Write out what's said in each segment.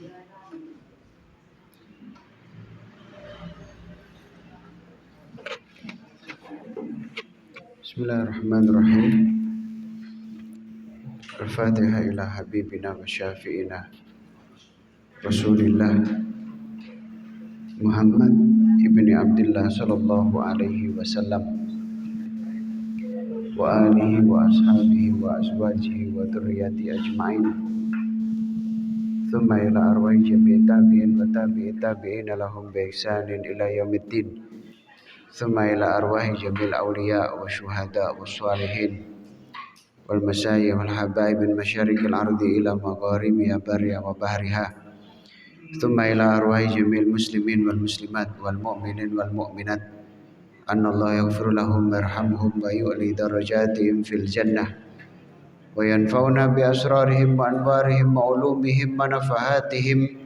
Bismillahirrahmanirrahim. Al-Fatihah ila habibina wa syafi'ina Rasulillah Muhammad ibni Abdullah sallallahu alaihi wasallam wa alihi wa ashabihi wa azwajihi wa dzurriyyati ajma'in. Thumma ila arwahi jami'i tabi'in wa tabi'i tabi'ina lahum bi ihsanin ila yaumiddin. Thumma ila arwahi jami'il awliya wa syuhada wa sholihin wal masyayikh wal habaib min masyariqil ardi ila magharibiha barriha wa bahriha. Thumma ila arwahi jami'il muslimin wal muslimat wal mu'minin wal mu'minat anna Allah yaghfir lahum warhamhum wa yu'li darajatihim fil jannah wa yanfa'una bi asrarihim wa anwarihim wa ulumihim wa nafahatihim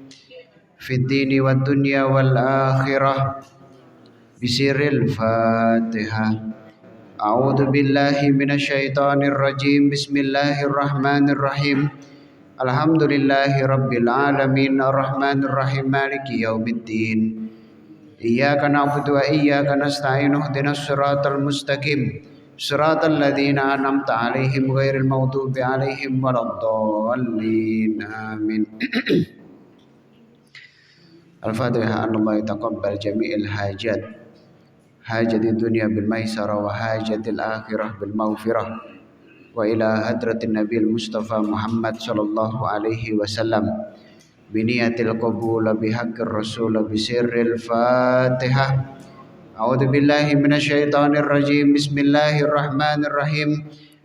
fid dini wad dunya wal akhirah bisirril Fatihah. A'udzu billahi minasyaitonir rajim. Bismillahirrahmanirrahim. Alhamdulillahi rabbil alamin arrahmanir rahim maliki yaumiddin. Iyyaka na'budu wa iyyaka nasta'in ihdinas siratal mustaqim. Siratal ladzina an'amta 'alaihim ghairil maghdubi 'alaihim waladdallin. Amin. Al-Fatihah. Anallahu yataqabbal jami'il hajat. Hajati dunia bil maisarah wa hajatil akhirah bil maghfirah wa ila hadratin nabil mustafa Muhammad sallallahu alaihi wasallam biniyatil qabul bihaqqir rasul bisirril Fatihah. A'udzu billahi minasyaitonir rajim. Bismillahirrahmanirrahim.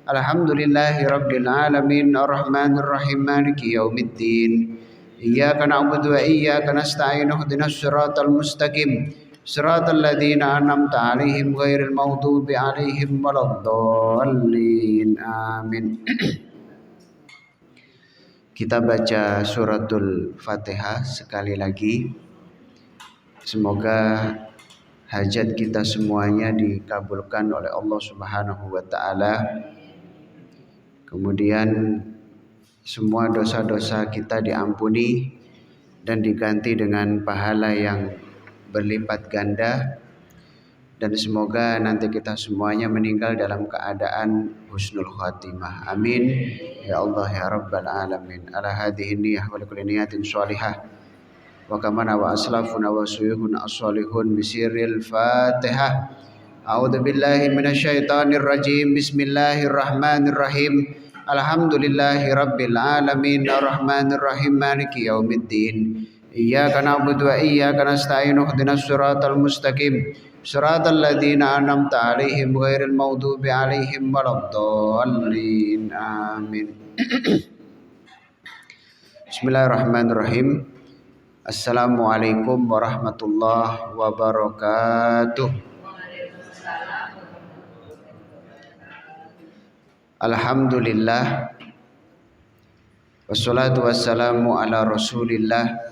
Alhamdulillahi rabbil alamin arrahmanir rahim maliki yaumiddin. Iyyaka na'budu wa iyyaka nasta'in ihdinas siratal mustaqim. Siratal ladzina an'amta 'alaihim ghairil maghdubi 'alaihim waladdallin. Amin. Kita baca suratul Fatihah sekali lagi. Semoga hajat kita semuanya dikabulkan oleh Allah Subhanahu wa taala. Kemudian semua dosa-dosa kita diampuni dan diganti dengan pahala yang berlipat ganda, dan semoga nanti kita semuanya meninggal dalam keadaan husnul khatimah. Amin ya Allah ya rabbal alamin. Ala hadhihi niyyah wa likulli niyatin shalihah wa kamana wa aslafuna wa suyuhuna as-salihun bisirril Fatihah. A'udzu billahi minasyaitonir rajim. Bismillahirrahmanirrahim. Alhamdulillahi rabbil alamin arrahmanir rahim maliki yaumiddin. Iyyaka na'budu wa iyyaka nasta'in ihdinas siratal mustaqim. Siratal ladzina an'amta 'alaihim ghairil maghdubi 'alaihim waladdallin. Amin. Bismillahirrahmanirrahim. Assalamualaikum warahmatullahi wabarakatuh. Alhamdulillah. Wassalatu wassalamu ala Rasulillah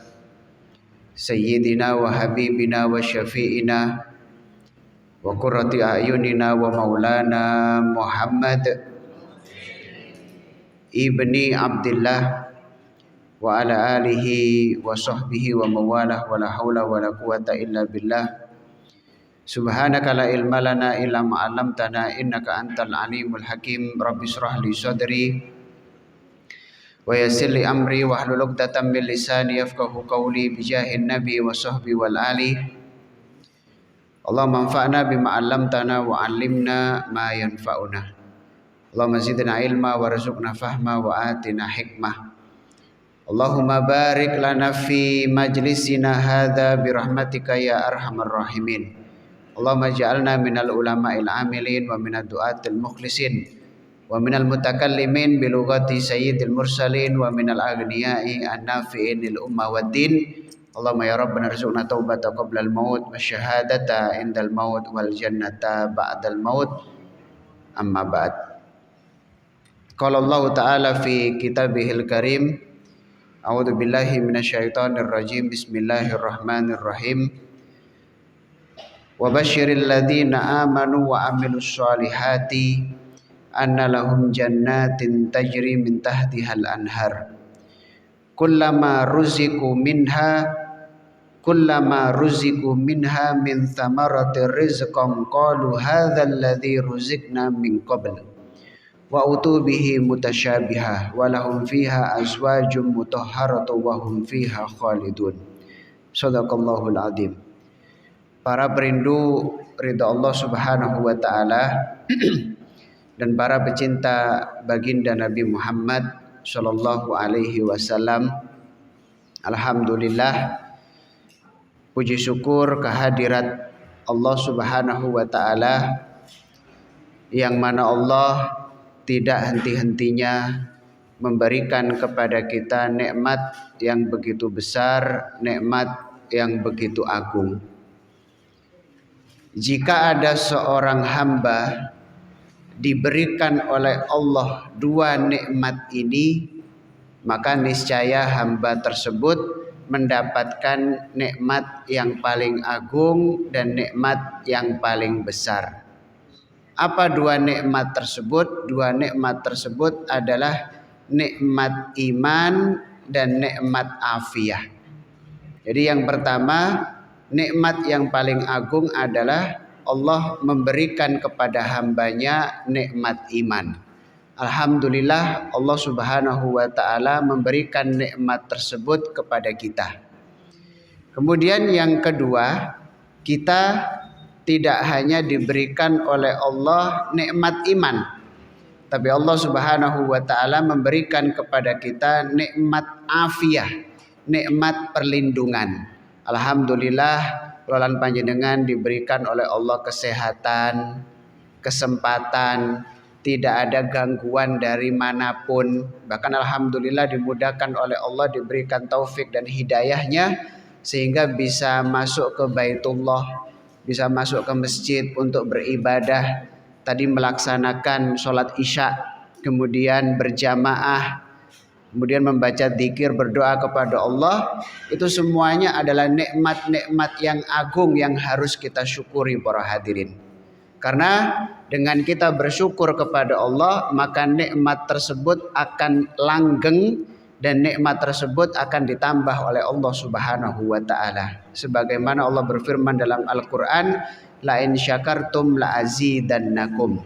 Sayyidina wa habibina wa syafi'ina wa qurrati a'yunina wa maulana Muhammad ibni Abdillah wa ala alihi wa sahbihi wa mawalah wa la hawla wa la quwata illa billah. Subhanaka la ilma lana illa ma 'allamtana innaka antal alimul hakim. Rabbi shrah li sadri wa yassir li amri wahlul 'uqdatam min lisani yafqahu qawli bijahin nabi wa sahbi wal ali. Allahumma anfa'na bima 'allamtana wa 'allimna ma yanfa'una. Allahumma zidna ilma warzuqna fahma wa atina hikmah. Allahumma barik lana fi majlisina hadza bi rahmatika ya arhamar rahimin. Allahumma ja'alna minal ulama'il amilin wa minad du'atil mukhlisin wa minal mutakallimin bi lughati sayyidil mursalin wa minal aghniyai an-nafi'in lil umma wad din. Allahumma ya rabbana rzuqna taubata qabla al-maut wa syahadata indal maut wal jannata ba'dal maut. Amma ba'd. Qala Allah ta'ala fi kitabihil karim. A'udzu billahi minasyaitonir rajim. Bismillahirrahmanirrahim. Wa basyiril ladzina amanu wa amilus solihati anna lahum jannatin tajri min tahtihal anhar kullama ruziku minha min thamarati rizqan qalu hadzal ladzi ruzikna min qabl wa utubihi mutasyabiha wa lahum fiha azwajum mutahharatu wa hum fiha khalidun. Shadaqallahul adzim. Para perindu ridha Allah Subhanahu wa taala dan para pecinta baginda Nabi Muhammad sallallahu alaihi wasallam, alhamdulillah, puji syukur kehadirat Allah Subhanahu wa taala yang mana Allah tidak henti-hentinya memberikan kepada kita nikmat yang begitu besar, nikmat yang begitu agung. Jika ada seorang hamba diberikan oleh Allah dua nikmat ini, maka niscaya hamba tersebut mendapatkan nikmat yang paling agung dan nikmat yang paling besar. Apa dua nikmat tersebut? Dua nikmat tersebut adalah nikmat iman dan nikmat afiyah. Jadi yang pertama, nikmat yang paling agung adalah Allah memberikan kepada hambanya nikmat iman. Alhamdulillah, Allah Subhanahu wa taala memberikan nikmat tersebut kepada kita. Kemudian yang kedua, kita tidak hanya diberikan oleh Allah nikmat iman, tapi Allah Subhanahu wa taala memberikan kepada kita nikmat afiyah, nikmat perlindungan. Alhamdulillah, kulalan panjenengan diberikan oleh Allah kesehatan, kesempatan, tidak ada gangguan dari manapun. Bahkan alhamdulillah dimudahkan oleh Allah, diberikan taufik dan hidayahnya sehingga bisa masuk ke Baitullah, bisa masuk ke masjid untuk beribadah. Tadi melaksanakan sholat isya, kemudian berjamaah, kemudian membaca dzikir, berdoa kepada Allah. Itu semuanya adalah nikmat-nikmat yang agung yang harus kita syukuri para hadirin. Karena dengan kita bersyukur kepada Allah, maka nikmat tersebut akan langgeng dan nikmat tersebut akan ditambah oleh Allah Subhanahu wa taala. Sebagaimana Allah berfirman dalam Al-Qur'an, la in syakartum la azidannakum.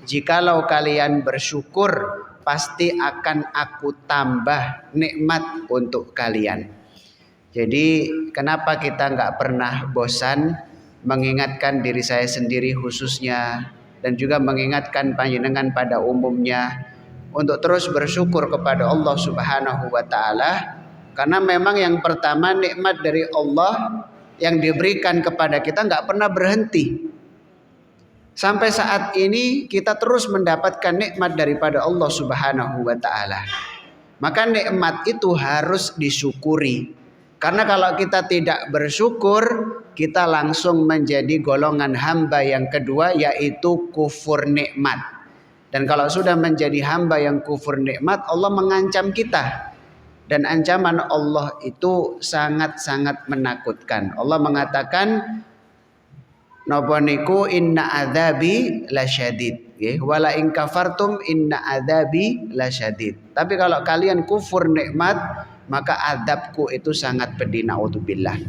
Jikalau kalian bersyukur, pasti akan aku tambah nikmat untuk kalian. Jadi kenapa kita nggak pernah bosan mengingatkan diri saya sendiri khususnya, dan juga mengingatkan panjenengan pada umumnya, untuk terus bersyukur kepada Allah Subhanahu wa taala. Karena memang yang pertama, nikmat dari Allah yang diberikan kepada kita nggak pernah berhenti. Sampai saat ini kita terus mendapatkan nikmat daripada Allah Subhanahu wa taala. Maka nikmat itu harus disyukuri. Karena kalau kita tidak bersyukur, kita langsung menjadi golongan hamba yang kedua, yaitu kufur nikmat. Dan kalau sudah menjadi hamba yang kufur nikmat, Allah mengancam kita. Dan ancaman Allah itu sangat-sangat menakutkan. Allah mengatakan, napa niku inna adzabi lasyadid, nggih, wala in kafartum inna adzabi lasyadid. Tapi kalau kalian kufur nikmat, maka adabku itu sangat pedih, naudzubillah.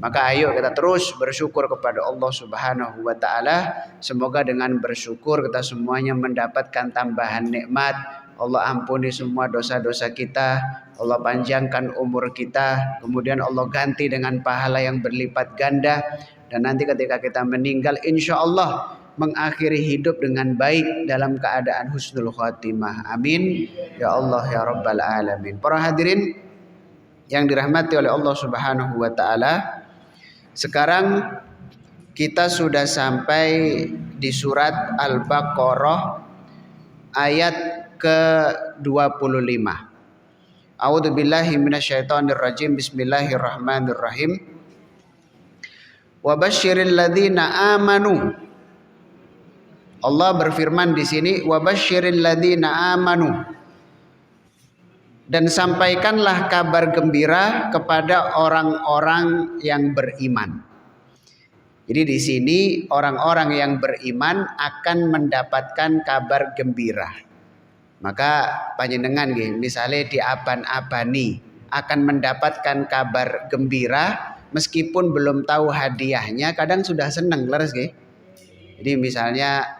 Maka ayo kita terus bersyukur kepada Allah Subhanahu wa taala. Semoga dengan bersyukur kita semuanya mendapatkan tambahan nikmat. Allah ampuni semua dosa-dosa kita, Allah panjangkan umur kita, kemudian Allah ganti dengan pahala yang berlipat ganda. Dan nanti ketika kita meninggal, insya Allah mengakhiri hidup dengan baik dalam keadaan husnul khatimah. Amin ya Allah ya Rabbal alamin. Para hadirin yang dirahmati oleh Allah Subhanahu wa taala, sekarang kita sudah sampai di surat Al-Baqarah ayat ke-25. A'udzubillahi minasyaitonirrajim. Bismillahirrahmanirrahim. Wa basyiril ladzina amanu. Allah berfirman di sini, wa basyiril ladzina amanu. Dan sampaikanlah kabar gembira kepada orang-orang yang beriman. Jadi di sini orang-orang yang beriman akan mendapatkan kabar gembira. Maka panjenengan nggih, misalnya diaban-abani akan mendapatkan kabar gembira meskipun belum tahu hadiahnya, kadang sudah senang, leres nggih. Jadi misalnya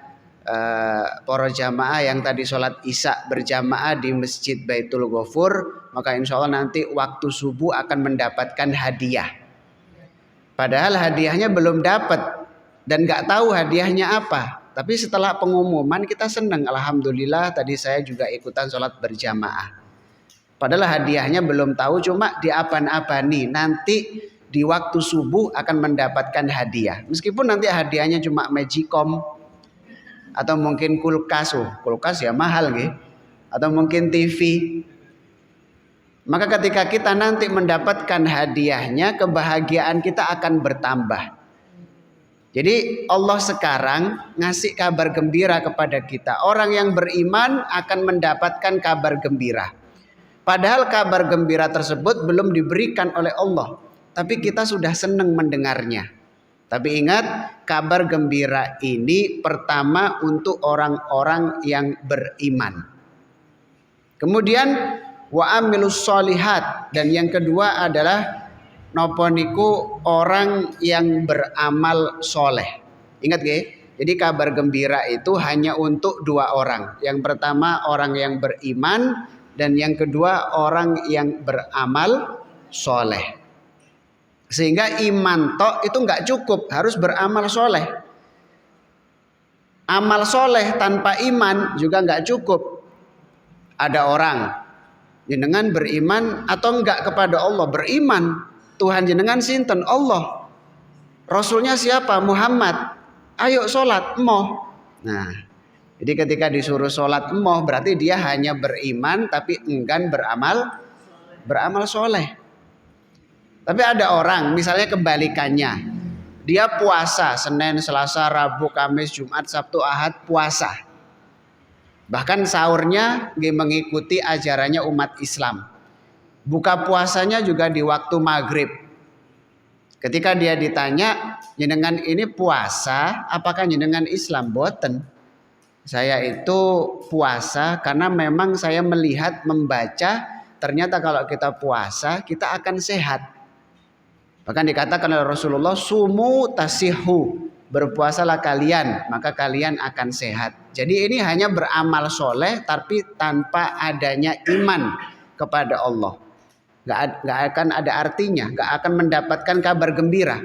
para jamaah yang tadi sholat isya berjamaah di Masjid Baitul Ghafur, maka insya Allah nanti waktu subuh akan mendapatkan hadiah. Padahal hadiahnya belum dapat dan nggak tahu hadiahnya apa. Tapi setelah pengumuman kita senang, alhamdulillah tadi saya juga ikutan sholat berjamaah. Padahal hadiahnya belum tahu, cuma diapan-apani nanti di waktu subuh akan mendapatkan hadiah. Meskipun nanti hadiahnya cuma magicom atau mungkin kulkas, kulkas ya mahal gitu, atau mungkin TV. Maka ketika kita nanti mendapatkan hadiahnya, kebahagiaan kita akan bertambah. Jadi Allah sekarang ngasih kabar gembira kepada kita. Orang yang beriman akan mendapatkan kabar gembira. Padahal kabar gembira tersebut belum diberikan oleh Allah, tapi kita sudah senang mendengarnya. Tapi ingat, kabar gembira ini pertama untuk orang-orang yang beriman. Kemudian wa amilus sholihat, dan yang kedua adalah nopo niku orang yang beramal soleh. Ingat nggih? Jadi kabar gembira itu hanya untuk dua orang. Yang pertama orang yang beriman, dan yang kedua orang yang beramal soleh. Sehingga iman tok itu nggak cukup, harus beramal soleh. Amal soleh tanpa iman juga nggak cukup. Ada orang jenengan beriman atau enggak kepada Allah? Beriman. Tuhan jenengan sinten? Allah. Rasulnya siapa? Muhammad. Ayo sholat, emoh. Nah, jadi ketika disuruh sholat emoh berarti dia hanya beriman tapi enggan beramal soleh. Tapi ada orang misalnya kebalikannya, dia puasa Senin, Selasa, Rabu, Kamis, Jumat, Sabtu, Ahad, puasa. Bahkan sahurnya mengikuti ajarannya umat Islam. Buka puasanya juga di waktu maghrib. Ketika dia ditanya, jenengan ini puasa apakah jenengan Islam? Boten. Saya itu puasa karena memang saya melihat, membaca, ternyata kalau kita puasa kita akan sehat. Bahkan dikatakan oleh Rasulullah, sumu tasihu, berpuasalah kalian maka kalian akan sehat. Jadi ini hanya beramal soleh tapi tanpa adanya iman kepada Allah, nggak akan ada artinya, nggak akan mendapatkan kabar gembira.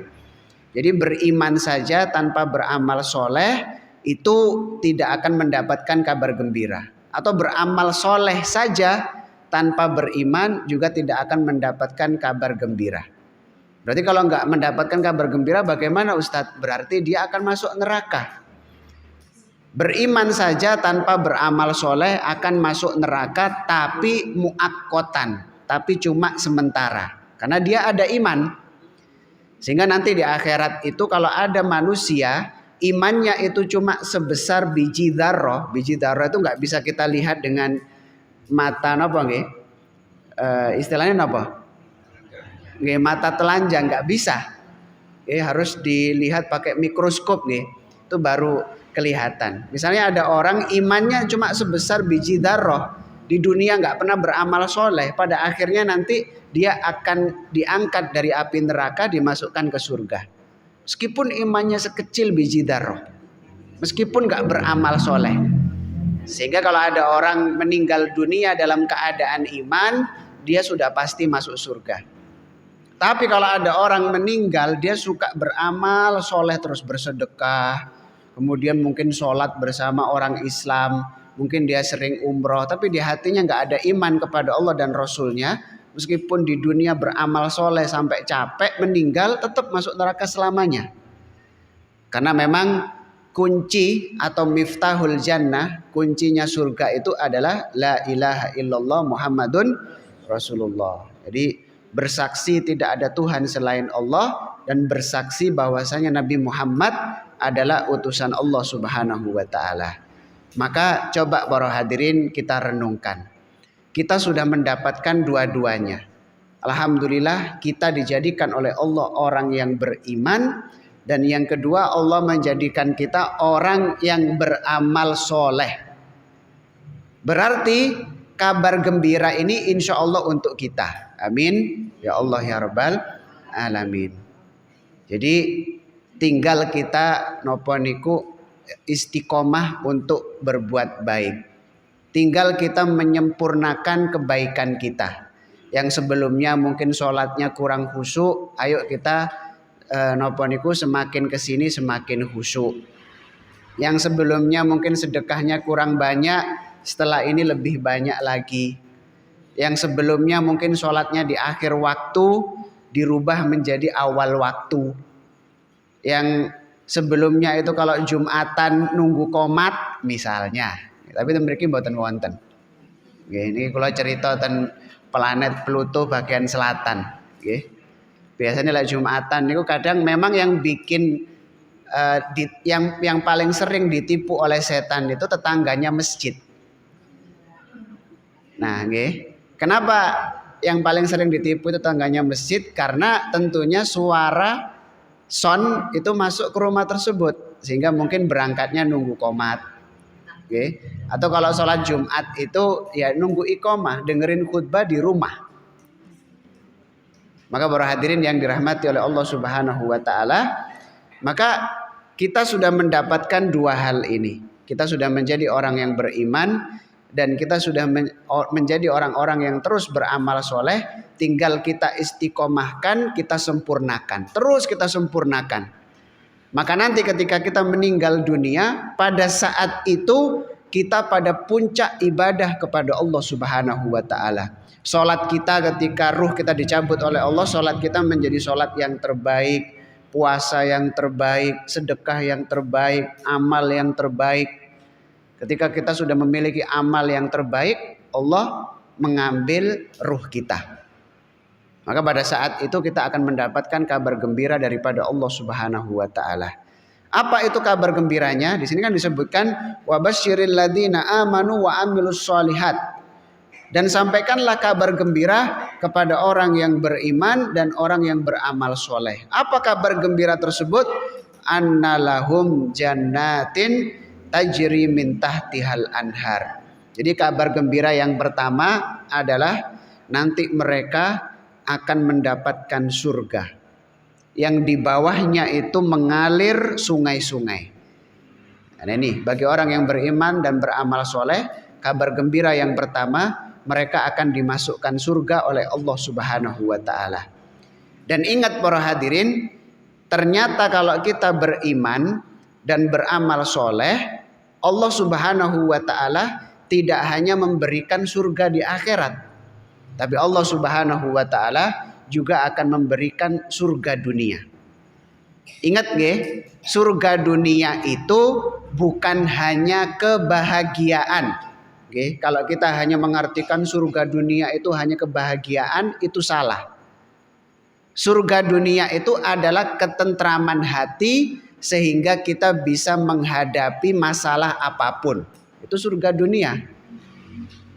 Jadi beriman saja tanpa beramal soleh itu tidak akan mendapatkan kabar gembira. Atau beramal soleh saja tanpa beriman juga tidak akan mendapatkan kabar gembira. Berarti kalau nggak mendapatkan kabar gembira bagaimana Ustadz? Berarti dia akan masuk neraka. Beriman saja tanpa beramal soleh akan masuk neraka, tapi muakkotan, tapi cuma sementara. Karena dia ada iman. Sehingga nanti di akhirat itu kalau ada manusia imannya itu cuma sebesar biji dzarrah. Biji dzarrah itu nggak bisa kita lihat dengan mata napa nggih? Istilahnya napa? Nggih, mata telanjang nggak bisa. Harus dilihat pakai mikroskop nih. Itu baru kelihatan. Misalnya ada orang imannya cuma sebesar biji dzarrah, di dunia nggak pernah beramal soleh, pada akhirnya nanti dia akan diangkat dari api neraka dimasukkan ke surga. Meskipun imannya sekecil biji dzarrah, meskipun nggak beramal soleh. Sehingga kalau ada orang meninggal dunia dalam keadaan iman, dia sudah pasti masuk surga. Tapi kalau ada orang meninggal dia suka beramal soleh, terus bersedekah, kemudian mungkin sholat bersama orang Islam, mungkin dia sering umroh, tapi di hatinya nggak ada iman kepada Allah dan Rasulnya, meskipun di dunia beramal soleh sampai capek, meninggal tetap masuk neraka selamanya. Karena memang kunci atau miftahul jannah, kuncinya surga itu adalah la ilaha illallah Muhammadun Rasulullah. Jadi bersaksi tidak ada Tuhan selain Allah dan bersaksi bahwasanya Nabi Muhammad adalah utusan Allah Subhanahu wa taala. Maka coba para hadirin kita renungkan. Kita sudah mendapatkan dua-duanya. Alhamdulillah kita dijadikan oleh Allah orang yang beriman, dan yang kedua Allah menjadikan kita orang yang beramal soleh. Berarti kabar gembira ini insya Allah untuk kita. Amin. Ya Allah ya Rabbal alamin. Jadi tinggal kita nopo niku istiqomah untuk berbuat baik. Tinggal kita menyempurnakan kebaikan kita. Yang sebelumnya mungkin sholatnya kurang khusyuk, ayo kita nopo niku semakin kesini semakin khusyuk. Yang sebelumnya mungkin sedekahnya kurang banyak, setelah ini lebih banyak lagi. Yang sebelumnya mungkin sholatnya di akhir waktu, dirubah menjadi awal waktu. Yang sebelumnya itu kalau Jumatan nunggu komat misalnya, tapi mereka mboten wonten. Ini kalau cerita tentang planet Pluto bagian selatan. Biasanya lah Jumatan itu kadang memang yang bikin yang paling sering ditipu oleh setan itu tetangganya masjid. Nah, kenapa yang paling sering ditipu itu tetangganya masjid? Karena tentunya suara sound itu masuk ke rumah tersebut sehingga mungkin berangkatnya nunggu qomat. Atau kalau sholat Jumat itu ya nunggu iqomah, dengerin khutbah di rumah. Maka para hadirin yang dirahmati oleh Allah Subhanahu wa taala, maka kita sudah mendapatkan dua hal ini. Kita sudah menjadi orang yang beriman dan kita sudah menjadi orang-orang yang terus beramal soleh. Tinggal kita istiqomahkan, kita sempurnakan. Terus kita sempurnakan. Maka nanti ketika kita meninggal dunia, pada saat itu kita pada puncak ibadah kepada Allah Subhanahu wa taala. Salat kita ketika ruh kita dicabut oleh Allah, salat kita menjadi salat yang terbaik, puasa yang terbaik, sedekah yang terbaik, amal yang terbaik. Ketika kita sudah memiliki amal yang terbaik, Allah mengambil ruh kita. Maka pada saat itu kita akan mendapatkan kabar gembira daripada Allah Subhanahu wa taala. Apa itu kabar gembiranya? Di sini kan disebutkan wabasyiril ladzina amanu wa amilus sholihat. Dan sampaikanlah kabar gembira kepada orang yang beriman dan orang yang beramal soleh. Apa kabar gembira tersebut? Annalahum jannatin tajri min tahtihal anhar. Jadi kabar gembira yang pertama adalah nanti mereka akan mendapatkan surga yang di bawahnya itu mengalir sungai-sungai. Nah ini bagi orang yang beriman dan beramal soleh, kabar gembira yang pertama, mereka akan dimasukkan surga oleh Allah Subhanahu wa taala. Dan ingat para hadirin, ternyata kalau kita beriman dan beramal soleh, Allah Subhanahu wa taala tidak hanya memberikan surga di akhirat, tapi Allah Subhanahu wa taala juga akan memberikan surga dunia. Ingat nggih, surga dunia itu bukan hanya kebahagiaan. Kalau kita hanya mengartikan surga dunia itu hanya kebahagiaan, itu salah. Surga dunia itu adalah ketentraman hati sehingga kita bisa menghadapi masalah apapun. Itu surga dunia.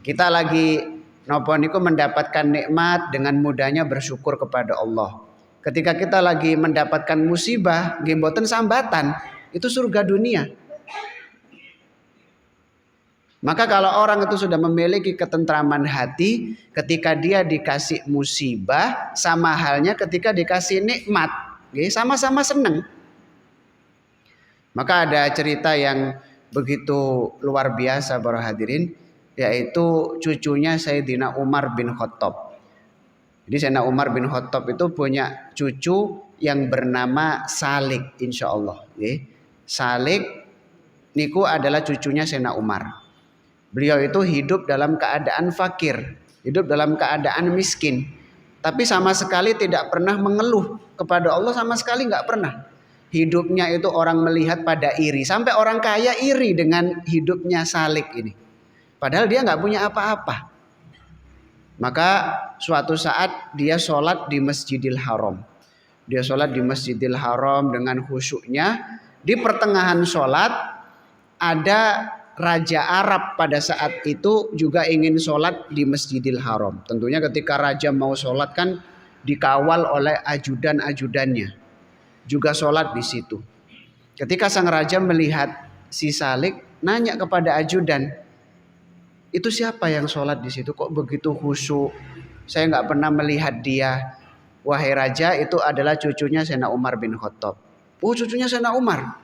Kita lagi napa niku mendapatkan nikmat, dengan mudahnya bersyukur kepada Allah. Ketika kita lagi mendapatkan musibah, nggih mboten sambatan, itu surga dunia. Maka kalau orang itu sudah memiliki ketentraman hati, ketika dia dikasih musibah, sama halnya ketika dikasih nikmat, sama-sama senang. Maka ada cerita yang begitu luar biasa para hadirin, yaitu cucunya Sayyidina Umar bin Khattab. Jadi Sayyidina Umar bin Khattab itu punya cucu yang bernama Salik, insya Allah. Salik niku adalah cucunya Sayyidina Umar. Beliau itu hidup dalam keadaan fakir, hidup dalam keadaan miskin, tapi sama sekali tidak pernah mengeluh kepada Allah, sama sekali nggak pernah. Hidupnya itu orang melihat pada iri, sampai orang kaya iri dengan hidupnya Salik ini. Padahal dia nggak punya apa-apa. Maka suatu saat dia sholat di Masjidil Haram. Dia sholat di Masjidil Haram dengan khusyuknya. Di pertengahan sholat ada Raja Arab pada saat itu juga ingin sholat di Masjidil Haram. Tentunya ketika raja mau sholat kan dikawal oleh ajudan-ajudannya. Juga sholat di situ. Ketika sang raja melihat si Salik, nanya kepada ajudan, itu siapa yang sholat di situ kok begitu khusyuk? Saya nggak pernah melihat dia. Wahai raja, itu adalah cucunya Sayyidina Umar bin Khattab. Oh, cucunya Sayyidina Umar.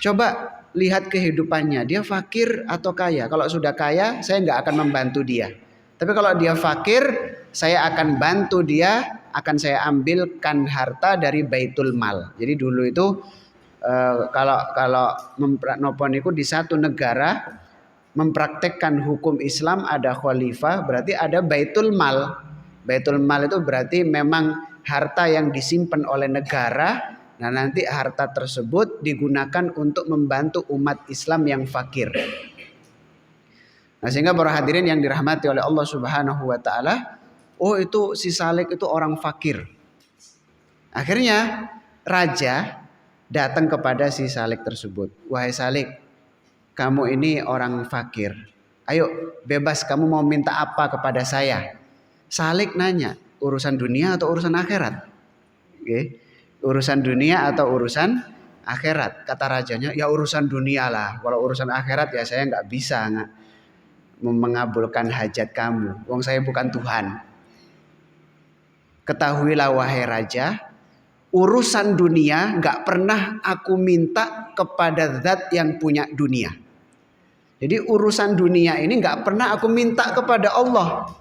Coba lihat kehidupannya, dia fakir atau kaya? Kalau sudah kaya, saya nggak akan membantu dia. Tapi kalau dia fakir, saya akan bantu dia, akan saya ambilkan harta dari Baitul Mal. Jadi dulu itu kalau nopo di satu negara mempraktekkan hukum Islam ada khalifah, berarti ada Baitul Mal. Baitul Mal itu berarti memang harta yang disimpan oleh negara. Nah, nanti harta tersebut digunakan untuk membantu umat Islam yang fakir. Nah, sehingga para hadirin yang dirahmati oleh Allah Subhanahu wa taala, oh itu si Salik itu orang fakir. Akhirnya raja datang kepada si Salik tersebut. Wahai Salik, kamu ini orang fakir. Ayo bebas, kamu mau minta apa kepada saya? Salik nanya, urusan dunia atau urusan akhirat? Oke. Urusan dunia atau urusan akhirat? Kata rajanya, ya urusan dunia lah. Kalau urusan akhirat ya saya nggak bisa mengabulkan hajat kamu. Wong saya bukan Tuhan. Ketahuilah wahai raja, urusan dunia nggak pernah aku minta kepada zat yang punya dunia. Jadi urusan dunia ini nggak pernah aku minta kepada Allah.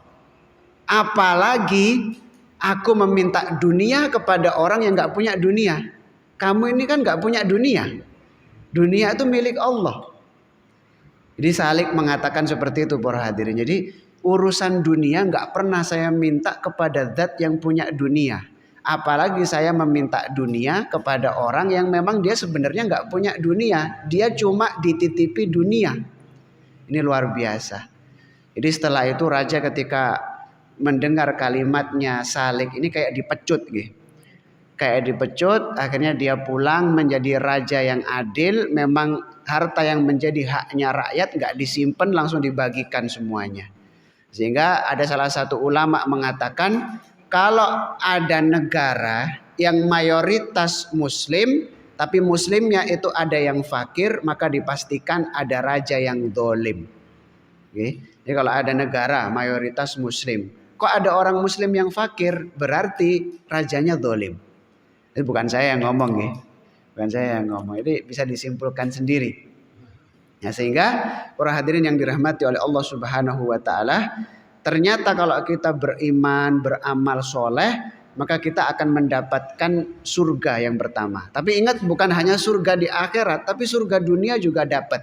Apalagi aku meminta dunia kepada orang yang nggak punya dunia. Kamu ini kan nggak punya dunia. Dunia itu milik Allah. Jadi Salik mengatakan seperti itu para hadirin. Jadi urusan dunia nggak pernah saya minta kepada zat yang punya dunia. Apalagi saya meminta dunia kepada orang yang memang dia sebenarnya nggak punya dunia. Dia cuma dititipi dunia. Ini luar biasa. Jadi setelah itu raja ketika mendengar kalimatnya Salik ini kayak dipecut gitu. Kayak dipecut, akhirnya dia pulang menjadi raja yang adil. Memang harta yang menjadi haknya rakyat nggak disimpan, langsung dibagikan semuanya. Sehingga ada salah satu ulama mengatakan kalau ada negara yang mayoritas muslim tapi muslimnya itu ada yang fakir, maka dipastikan ada raja yang dolim. Oke. Jadi kalau ada negara mayoritas muslim, kok ada orang muslim yang fakir, berarti rajanya dolim. Itu bukan saya yang ngomong ya. Bukan saya yang ngomong. Ini bisa disimpulkan sendiri. Ya, sehingga para hadirin yang dirahmati oleh Allah Subhanahu wa taala, ternyata kalau kita beriman, beramal soleh, maka kita akan mendapatkan surga yang pertama. Tapi ingat, bukan hanya surga di akhirat, tapi surga dunia juga dapat.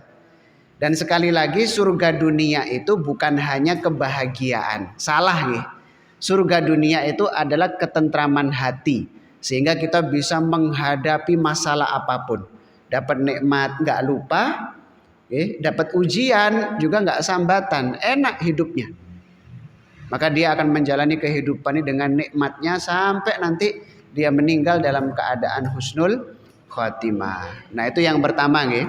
Dan sekali lagi, surga dunia itu bukan hanya kebahagiaan. Salah nih. Surga dunia itu adalah ketentraman hati. Sehingga kita bisa menghadapi masalah apapun. Dapat nikmat nggak lupa, dapat ujian juga nggak sambatan, enak hidupnya. Maka dia akan menjalani kehidupan ini dengan nikmatnya sampai nanti dia meninggal dalam keadaan husnul khotimah. Nah itu yang pertama nih.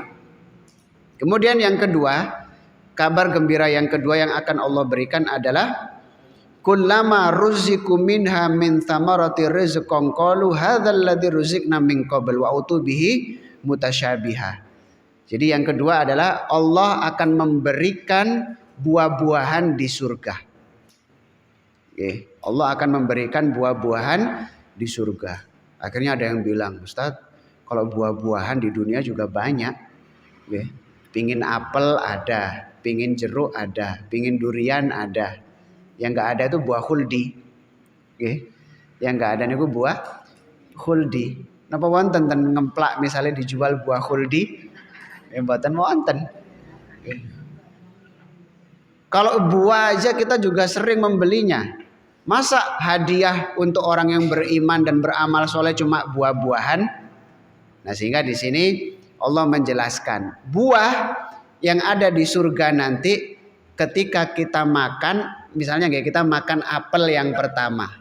Kemudian yang kedua, kabar gembira yang kedua yang akan Allah berikan adalah kullama ruziku minha min thamarati rizqan qalu hadzal ladzi ruziqna min qabl wa utubihi mutasyabiha. Jadi yang kedua adalah Allah akan memberikan buah-buahan di surga. Allah akan memberikan buah-buahan di surga. Akhirnya ada yang bilang, Ustaz, kalau buah-buahan di dunia juga banyak. Pingin apel ada, pingin jeruk ada, pingin durian ada. Yang nggak ada itu buah khuldi. Yang nggak ada itu buah khuldi. Napa wonten ten ngemplak misalnya dijual buah khuldi? Mboten wonten. Kalau buah aja kita juga sering membelinya. Masa hadiah untuk orang yang beriman dan beramal soleh cuma buah-buahan? Nah, sehingga di sini Allah menjelaskan buah yang ada di surga nanti ketika kita makan, misalnya kita makan apel yang pertama.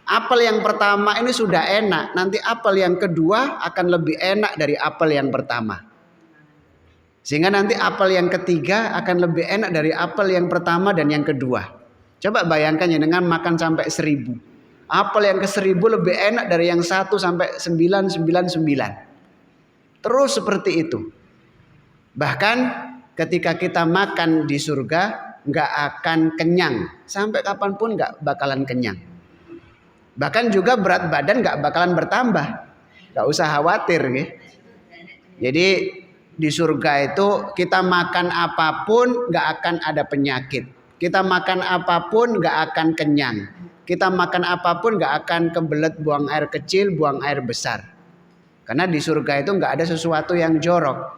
Apel yang pertama ini sudah enak, nanti apel yang kedua akan lebih enak dari apel yang pertama. Sehingga nanti apel yang ketiga akan lebih enak dari apel yang pertama dan yang kedua. Coba bayangkan ya dengan makan sampai 1000. Apel yang ke-1000 lebih enak dari yang 1 sampai 999. Terus seperti itu. Bahkan ketika kita makan di surga, nggak akan kenyang. Sampai kapanpun nggak bakalan kenyang. Bahkan juga berat badan nggak bakalan bertambah. Nggak usah khawatir. Gitu. Jadi di surga itu kita makan apapun nggak akan ada penyakit. Kita makan apapun nggak akan kenyang. Kita makan apapun nggak akan kebelet buang air kecil, buang air besar. Karena di surga itu nggak ada sesuatu yang jorok.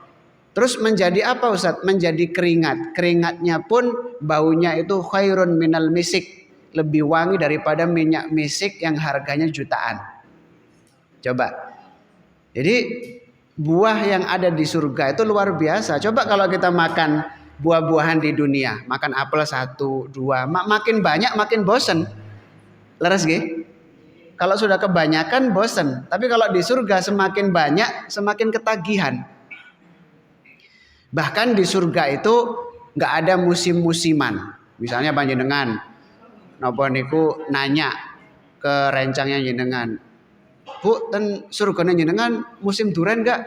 Terus menjadi apa Ustadz? Menjadi keringat. Keringatnya pun baunya itu khairun minal misik. Lebih wangi daripada minyak misik yang harganya jutaan. Coba. Jadi buah yang ada di surga itu luar biasa. Coba kalau kita makan buah-buahan di dunia. Makan apel 1, 2. Makin banyak makin bosen. Leres gih? Kalau sudah kebanyakan bosen. Tapi kalau di surga semakin banyak semakin ketagihan. Bahkan di surga itu nggak ada musim-musiman. Misalnya panjenengan napa niku nanya ke rencangnya jenengan, Bu, ten surgane jenengan musim duren nggak?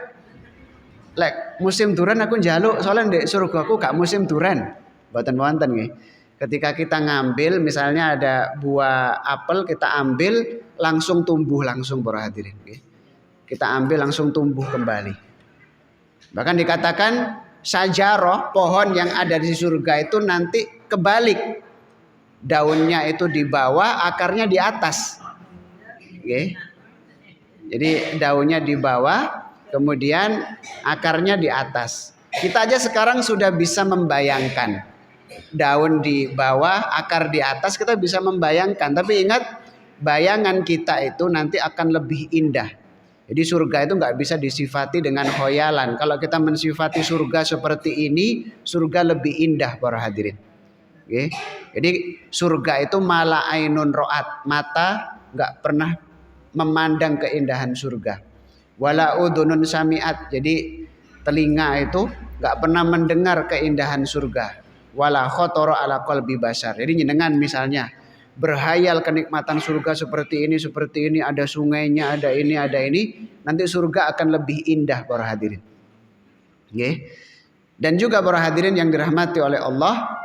Lek musim duren aku njaluk, soalnya di surgaku gak musim duren. Mboten wonten nggih. Ketika kita ngambil misalnya ada buah apel, kita ambil langsung tumbuh langsung para hadirin nggih. Kita ambil langsung tumbuh kembali. Bahkan dikatakan sajaroh, pohon yang ada di surga itu nanti kebalik. Daunnya itu di bawah, akarnya di atas. Oke. Jadi daunnya di bawah, kemudian akarnya di atas. Kita aja sekarang sudah bisa membayangkan. Daun di bawah, akar di atas, kita bisa membayangkan. Tapi ingat, bayangan kita itu nanti akan lebih indah. Jadi surga itu nggak bisa disifati dengan khoyalan. Kalau kita mensifati surga seperti ini, surga lebih indah para hadirin. Oke. Jadi surga itu mala ainun ro'at, mata nggak pernah memandang keindahan surga. Wala udhunun sami'at, jadi telinga itu nggak pernah mendengar keindahan surga. Wala khotoro ala qalbi basar. Jadi jenengan misalnya berhayal kenikmatan surga seperti ini, ada sungainya, ada ini, nanti surga akan lebih indah para hadirin. Oke. Dan juga para hadirin yang dirahmati oleh Allah,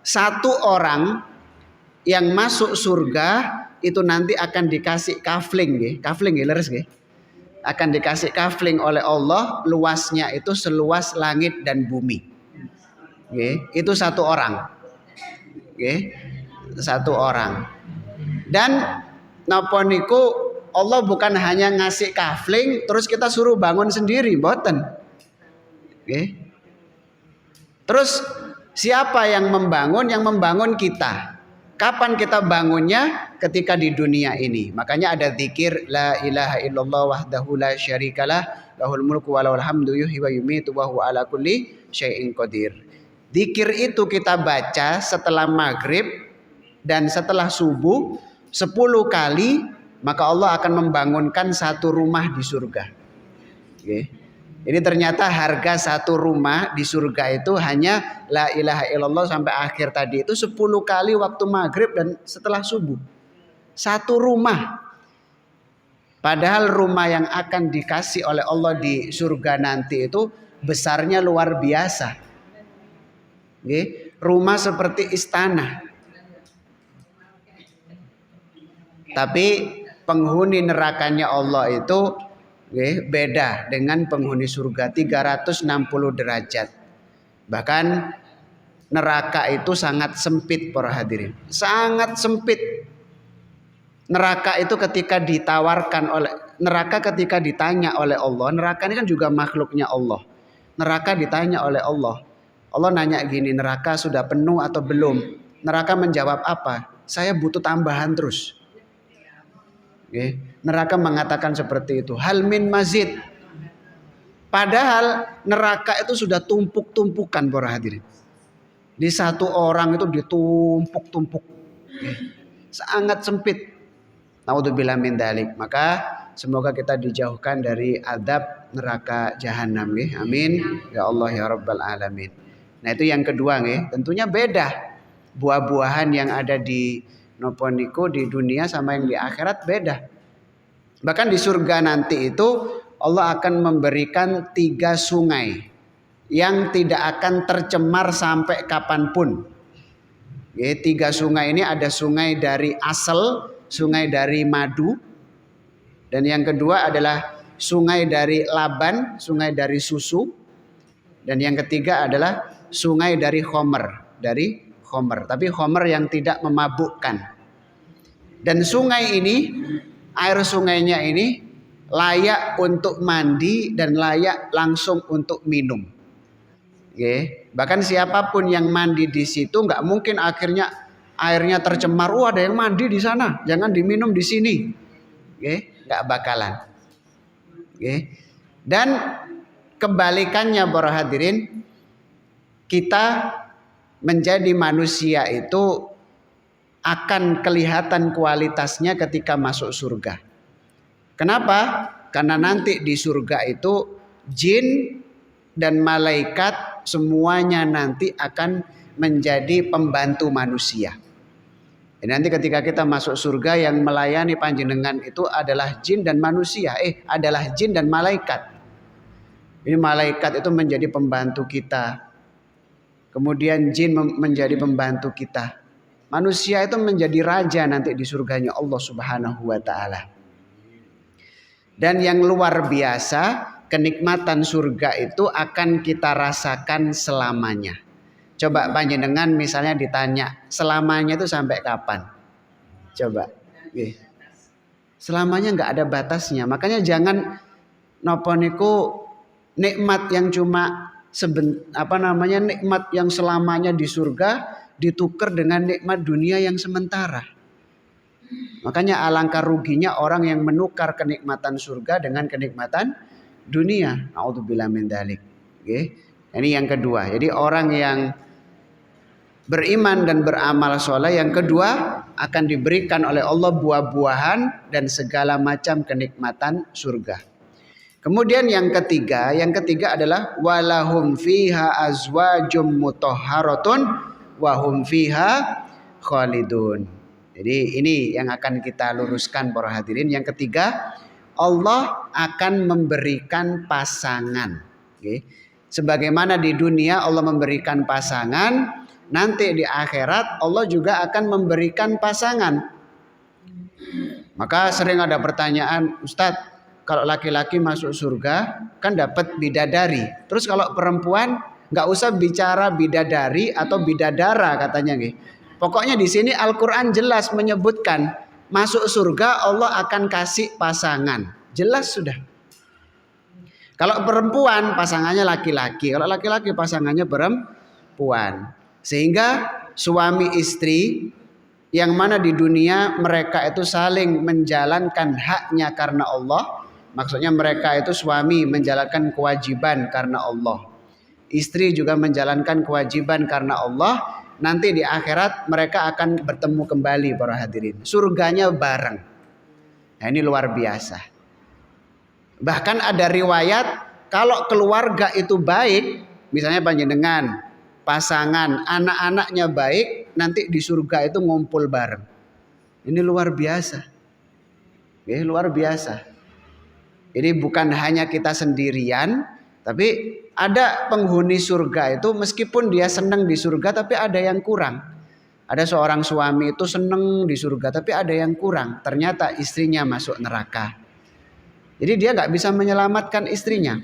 satu orang yang masuk surga itu nanti akan dikasih kafling nggih. Kafling nggih leres nggih. Akan dikasih kafling oleh Allah, luasnya itu seluas langit dan bumi. Nggih, itu satu orang. Nggih. Satu orang. Dan napa niku Allah bukan hanya ngasih kafling terus kita suruh bangun sendiri, mboten. Nggih. Terus siapa yang membangun? Yang membangun kita. Kapan kita bangunnya? Ketika di dunia ini. Makanya ada zikir la ilaha illallah wahdahu la syarikalah lahul mulku wa lahul hamdu yuhyi wa yumiitu wa huwa ala kulli syai'in qadir. Zikir itu kita baca setelah maghrib dan setelah subuh 10 kali, maka Allah akan membangunkan satu rumah di surga. Okay. Ini ternyata harga satu rumah di surga itu hanya la ilaha illallah sampai akhir tadi itu 10 kali waktu maghrib dan setelah subuh. Satu rumah. Padahal rumah yang akan dikasih oleh Allah di surga nanti itu besarnya luar biasa. Okay. Rumah seperti istana. Tapi penghuni nerakanya Allah itu beda dengan penghuni surga 360 derajat. Bahkan neraka itu sangat sempit para hadirin. Sangat sempit. Neraka itu ketika ditanya oleh Allah, neraka ini kan juga makhluknya Allah. Neraka ditanya oleh Allah. Allah nanya gini, neraka sudah penuh atau belum? Neraka menjawab apa? Saya butuh tambahan terus. Okay. Neraka mengatakan seperti itu. Hal min mazid. Padahal neraka itu sudah tumpuk-tumpukan para hadirin. Di satu orang itu ditumpuk-tumpuk. Okay. Sangat sempit. Naudzubillah min dzalik. Maka semoga kita dijauhkan dari adab neraka jahanam. Okay. Amin. Ya Allah ya Rabbal alamin. Nah itu yang kedua. Okay. Tentunya beda. Buah-buahan yang ada di nopo niku di dunia sama yang di akhirat beda. Bahkan di surga nanti itu Allah akan memberikan 3 sungai yang tidak akan tercemar sampai kapanpun. Tiga sungai ini ada sungai dari asal, sungai dari madu, dan yang kedua adalah sungai dari laban, sungai dari susu, dan yang ketiga adalah sungai dari khomer, tapi khomer yang tidak memabukkan. Dan sungai ini, air sungainya ini layak untuk mandi dan layak langsung untuk minum. Bahkan siapapun yang mandi di situ nggak mungkin akhirnya airnya tercemar. Ada yang mandi di sana, jangan diminum di sini. Nggak bakalan. Dan kebalikannya para hadirin, kita menjadi manusia itu akan kelihatan kualitasnya ketika masuk surga. Kenapa? Karena nanti di surga itu jin dan malaikat semuanya nanti akan menjadi pembantu manusia. Nanti ketika kita masuk surga, yang melayani panjenengan itu adalah jin dan manusia. Adalah jin dan malaikat. Ini malaikat itu menjadi pembantu kita. Kemudian jin menjadi pembantu kita. Manusia itu menjadi raja nanti di surganya Allah Subhanahu wa taala. Dan yang luar biasa, kenikmatan surga itu akan kita rasakan selamanya. Coba panjenengan misalnya ditanya, selamanya itu sampai kapan? Coba. Selamanya nggak ada batasnya. Makanya jangan nopo niku nikmat yang cuma nikmat yang selamanya di surga ditukar dengan nikmat dunia yang sementara. Makanya alangkah ruginya orang yang menukar kenikmatan surga dengan kenikmatan dunia. A'udzubillahi min dzalik. Ini yang kedua. Jadi orang yang beriman dan beramal soleh, yang kedua akan diberikan oleh Allah buah-buahan dan segala macam kenikmatan surga. Kemudian yang ketiga adalah walahum fiha azwajum mutahharatun wa hum fiha khalidun. Jadi ini yang akan kita luruskan para hadirin. Yang ketiga, Allah akan memberikan pasangan. Sebagaimana di dunia Allah memberikan pasangan, nanti di akhirat Allah juga akan memberikan pasangan. Maka sering ada pertanyaan, Ustadz, kalau laki-laki masuk surga kan dapat bidadari. Terus kalau perempuan nggak usah bicara bidadari atau bidadara katanya. Pokoknya di sini Al-Quran jelas menyebutkan masuk surga Allah akan kasih pasangan. Jelas sudah. Kalau perempuan pasangannya laki-laki, kalau laki-laki pasangannya perempuan. Sehingga suami istri yang mana di dunia mereka itu saling menjalankan haknya karena Allah. Maksudnya mereka itu suami menjalankan kewajiban karena Allah. Istri juga menjalankan kewajiban karena Allah. Nanti di akhirat mereka akan bertemu kembali para hadirin. Surganya bareng. Nah, ini luar biasa. Bahkan ada riwayat kalau keluarga itu baik, misalnya panjenengan, pasangan, anak-anaknya baik, nanti di surga itu ngumpul bareng. Ini luar biasa. Luar biasa. Jadi bukan hanya kita sendirian, tapi ada penghuni surga itu meskipun dia senang di surga tapi ada yang kurang. Ada seorang suami itu senang di surga tapi ada yang kurang. Ternyata istrinya masuk neraka. Jadi dia nggak bisa menyelamatkan istrinya.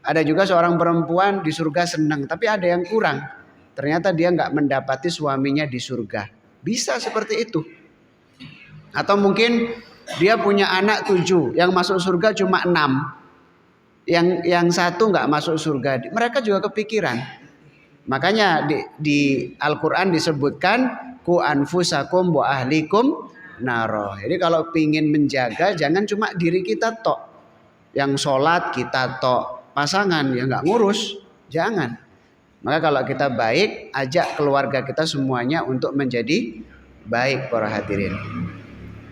Ada juga seorang perempuan di surga senang tapi ada yang kurang. Ternyata dia nggak mendapati suaminya di surga. Bisa seperti itu. Atau mungkin dia punya anak 7, yang masuk surga cuma 6. Yang satu nggak masuk surga. Mereka juga kepikiran. Makanya di Al-Quran disebutkan ku anfusakum wa ahlikum naro. Jadi kalau pingin menjaga jangan cuma diri kita tok. Yang sholat kita tok. Pasangan yang nggak ngurus. Jangan. Maka kalau kita baik, ajak keluarga kita semuanya untuk menjadi baik para hadirin.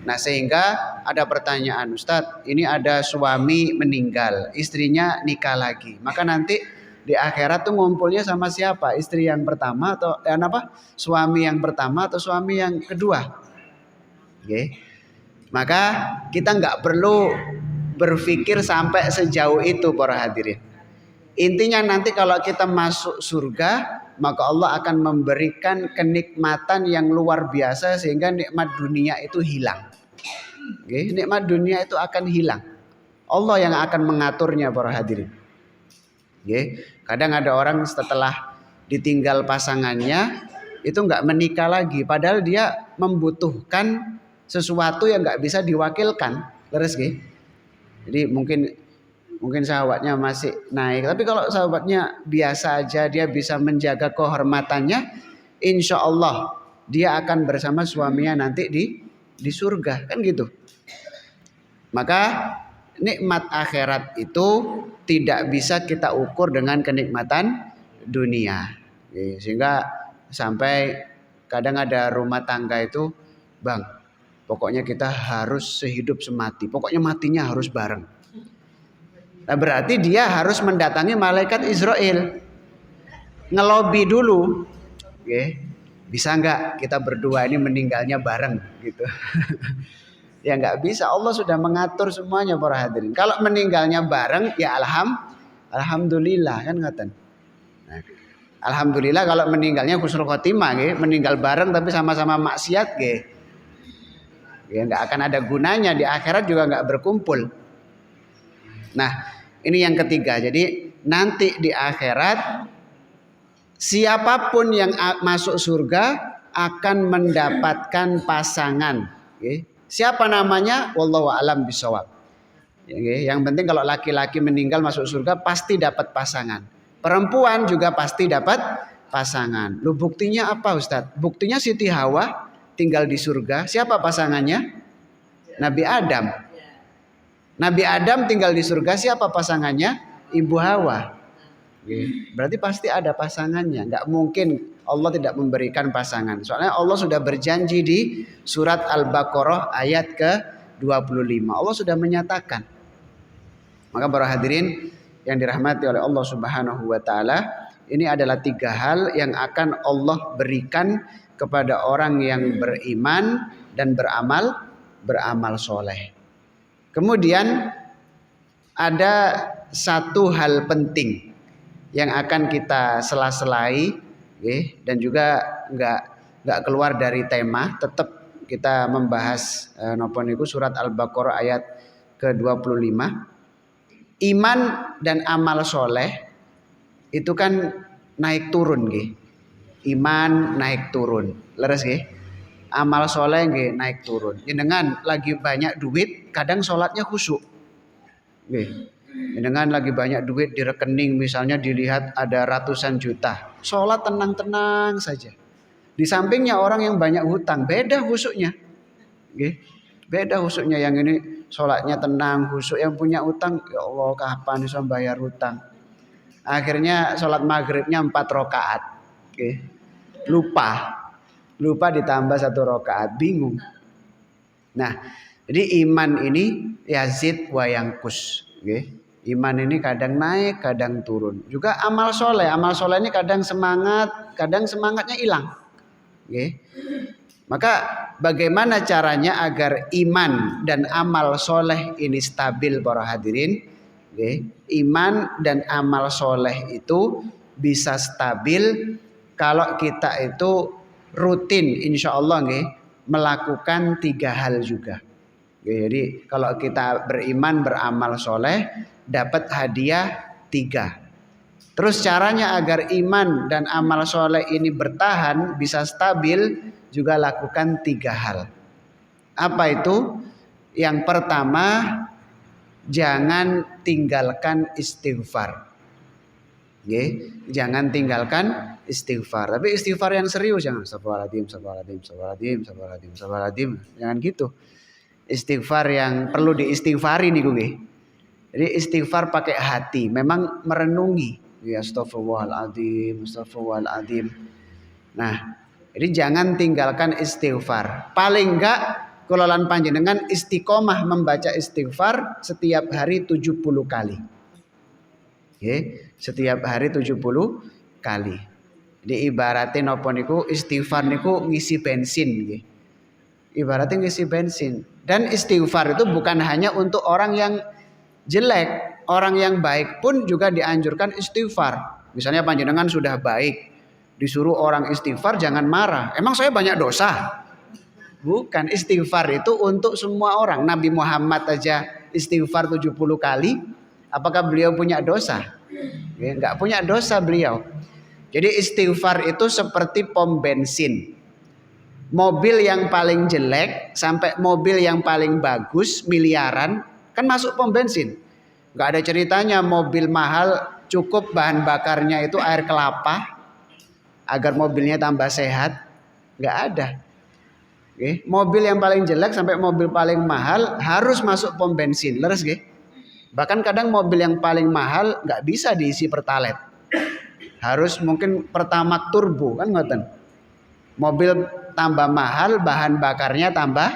Nah sehingga ada pertanyaan, Ustadz, ini ada suami meninggal, istrinya nikah lagi. Maka nanti di akhirat tuh ngumpulnya sama siapa? Istri yang pertama atau suami yang pertama atau suami yang kedua? Maka kita nggak perlu berpikir sampai sejauh itu para hadirin. Intinya nanti kalau kita masuk surga, maka Allah akan memberikan kenikmatan yang luar biasa sehingga nikmat dunia itu hilang. Nikmat dunia itu akan hilang. Allah yang akan mengaturnya para hadirin. Kadang ada orang setelah ditinggal pasangannya itu nggak menikah lagi, padahal dia membutuhkan sesuatu yang nggak bisa diwakilkan. Terus jadi mungkin sahabatnya masih naik, tapi kalau sahabatnya biasa aja, dia bisa menjaga kehormatannya, insya Allah dia akan bersama suaminya nanti di surga, kan gitu. Maka nikmat akhirat itu tidak bisa kita ukur dengan kenikmatan dunia. Sehingga sampai kadang ada rumah tangga itu, bang, pokoknya kita harus sehidup semati, pokoknya matinya harus bareng. Nah berarti dia harus mendatangi malaikat Israel, ngelobi dulu, bisa nggak kita berdua ini meninggalnya bareng gitu. Ya nggak bisa, Allah sudah mengatur semuanya para hadirin. Kalau meninggalnya bareng ya alhamdulillah kan ngaten. Nah, alhamdulillah kalau meninggalnya husnul khotimah, meninggal bareng tapi sama-sama maksiat, ya nggak akan ada gunanya, di akhirat juga nggak berkumpul. Nah ini yang ketiga, jadi nanti di akhirat siapapun yang masuk surga akan mendapatkan pasangan. Siapa namanya? Wallahu a'lam bishawab. Yang penting kalau laki-laki meninggal masuk surga pasti dapat pasangan. Perempuan juga pasti dapat pasangan. Lu buktinya apa Ustadz? Buktinya Siti Hawa tinggal di surga. Siapa pasangannya? Nabi Adam. Nabi Adam tinggal di surga. Siapa pasangannya? Ibu Hawa. Berarti pasti ada pasangannya. Nggak mungkin Allah tidak memberikan pasangan. Soalnya Allah sudah berjanji di surat Al-Baqarah ayat ke-25. Allah sudah menyatakan. Maka para hadirin yang dirahmati oleh Allah Subhanahu wa taala, ini adalah 3 hal yang akan Allah berikan kepada orang yang beriman dan beramal soleh. Kemudian ada satu hal penting yang akan kita sela-selai, dan juga nggak keluar dari tema, tetap kita membahas napa niku surat Al-Baqarah ayat ke-25. Iman dan amal soleh itu kan naik turun, iman naik turun, leres amal soleh naik turun. Dengan lagi banyak duit, kadang sholatnya khusyuk. Dengan lagi banyak duit di rekening, misalnya dilihat ada ratusan juta, sholat tenang-tenang saja. Di sampingnya orang yang banyak hutang, beda khusyuknya. Beda khusyuknya, yang ini sholatnya tenang khusyuk, yang punya hutang, ya Allah kapan bisa bayar hutang. Akhirnya sholat maghribnya 4 rakaat, lupa ditambah 1 rakaat, bingung. Nah jadi iman ini yazid wa yangkus. Iman ini kadang naik, kadang turun. Juga amal soleh ini kadang semangat, kadang semangatnya hilang. Maka bagaimana caranya agar iman dan amal soleh ini stabil para hadirin? Iman dan amal soleh itu bisa stabil kalau kita itu rutin, insya Allah melakukan 3 hal juga. Jadi kalau kita beriman beramal soleh dapat hadiah 3. Terus caranya agar iman dan amal soleh ini bertahan bisa stabil juga lakukan 3 hal. Apa itu? Yang pertama, jangan tinggalkan istighfar. Jangan tinggalkan istighfar. Tapi istighfar yang serius, jangan astagfirullahaladzim. Jangan gitu. Istighfar yang perlu diistighfari nih gue. Jadi istighfar pakai hati, memang merenungi. Ya astagfirullahaladzim. Nah, jadi jangan tinggalkan istighfar. Paling enggak kulalan panjenengan istiqomah membaca istighfar setiap hari 70 kali. Setiap hari 70 kali. Jadi ibaratnya napa niku istighfar niku ngisi bensin. Ibaratnya ngisi bensin. Dan istighfar itu bukan hanya untuk orang yang jelek, orang yang baik pun juga dianjurkan istighfar. Misalnya panjenengan sudah baik, Disuruh orang istighfar jangan marah. Emang saya banyak dosa? Bukan, istighfar itu untuk semua orang. Nabi Muhammad aja istighfar 70 kali. Apakah beliau punya dosa? Ya, enggak punya dosa beliau. Jadi istighfar itu seperti pom bensin. Mobil yang paling jelek sampai mobil yang paling bagus miliaran kan masuk pom bensin. Enggak ada ceritanya mobil mahal cukup bahan bakarnya itu air kelapa agar mobilnya tambah sehat. Enggak ada. Oke, mobil yang paling jelek sampai mobil paling mahal harus masuk pom bensin, leres nggih? Bahkan kadang mobil yang paling mahal nggak bisa diisi pertalite, harus mungkin pertamax turbo kan ngoten. Mobil tambah mahal, bahan bakarnya tambah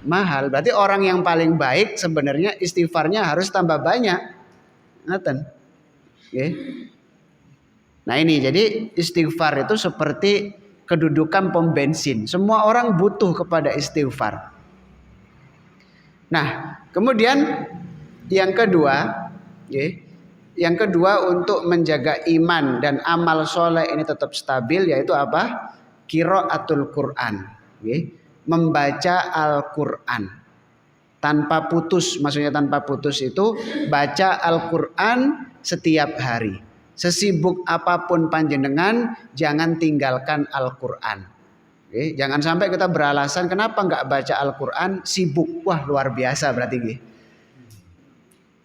mahal. Berarti orang yang paling baik sebenarnya istighfarnya harus tambah banyak, ngoten. Oke. Nah ini jadi istighfar itu seperti kedudukan pom bensin. Semua orang butuh kepada istighfar. Nah, kemudian yang kedua, yang kedua untuk menjaga iman dan amal soleh ini tetap stabil yaitu apa? Qiraatul Quran, membaca Al-Quran tanpa putus. Maksudnya tanpa putus itu baca Al-Quran setiap hari. Sesibuk apapun panjenengan, jangan tinggalkan Al-Quran. Jangan sampai kita beralasan kenapa nggak baca Al-Quran, sibuk. Wah luar biasa berarti.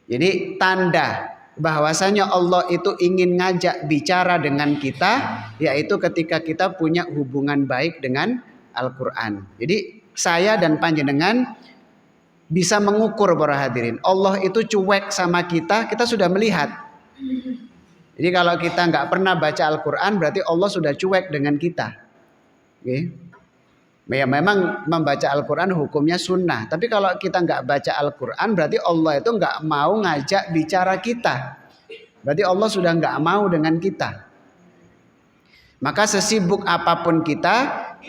Jadi tanda bahwasanya Allah itu ingin ngajak bicara dengan kita, yaitu ketika kita punya hubungan baik dengan Al-Quran. Jadi saya dan panjenengan bisa mengukur para hadirin. Allah itu cuek sama kita, kita sudah melihat. Jadi kalau kita nggak pernah baca Al-Quran berarti Allah sudah cuek dengan kita. Ya, memang membaca Al-Quran hukumnya sunnah. Tapi kalau kita nggak baca Al-Quran berarti Allah itu nggak mau ngajak bicara kita. Berarti Allah sudah nggak mau dengan kita. Maka sesibuk apapun kita